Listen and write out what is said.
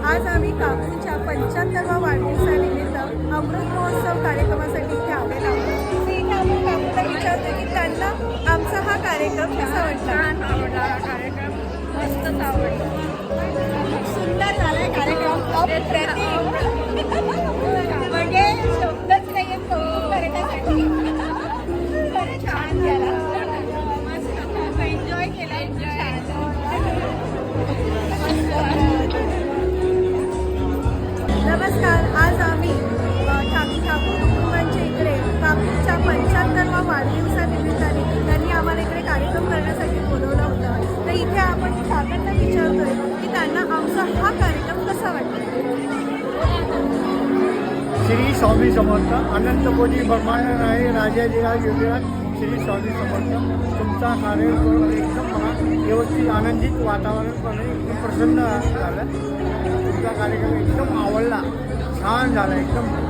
आज आम्ही काकूंच्या 75व्या वाढदिवसानिमित्त अमृत महोत्सव कार्यक्रमासाठी इथे आलेलो आहोत. मी इथे आपण काकूला विचारतो की त्यांना आमचा हा कार्यक्रम कसा वाटला. आवडला हा कार्यक्रम, मस्तच आवडला. सुंदर झालाय कार्यक्रम, अप्रतिम. म्हणजे शब्दच नाही आहेत कौतुक करण्यासाठी. खरं छान झाला, मस्त खूप एन्जॉय केला. नमस्कार. आज आम्ही काकू कुटुंबांच्या इकडे काकूच्या 75व्या वाढदिवसानिमित्ताने त्यांनी आम्हाला इकडे कार्यक्रम करण्यासाठी बोलवलं होतं. तर इथे आपण काकांना विचारतोय की त्यांना आमचा हा कार्यक्रम कसा वाटला. श्री स्वामी समर्थ अनंत कोटी ब्रह्मांड आहे राजाधिराज योगीराज श्री स्वामी समर्थ. तुमचा कार्यक्रम एकदम मला व्यवस्थित आनंदित वातावरण पण एकदम प्रसन्न झालं. तुमचा कार्यक्रम एकदम आवडला, छान झाला एकदम.